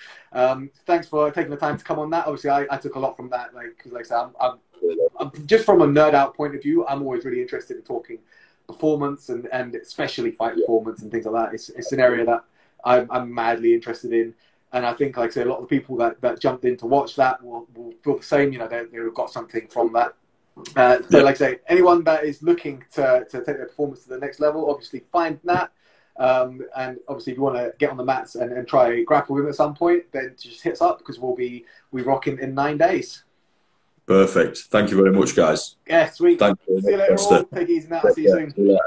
Thanks for taking the time to come on that. Obviously, I took a lot from that. Because like I said, I'm just from a nerd out point of view, I'm always really interested in talking performance and especially fight performance and things like that. It's an area that I'm madly interested in. And I think, like I say, a lot of the people that jumped in to watch that will feel the same. They've got something from that. So, like I say, anyone that is looking to take their performance to the next level, obviously find Nat. And obviously, if you want to get on the mats and try grapple with him at some point, then just hit us up because we rocking in 9 days. Perfect. Thank you very much, guys. Yeah, sweet. Thank you. See you later all. Take it easy now. See you soon.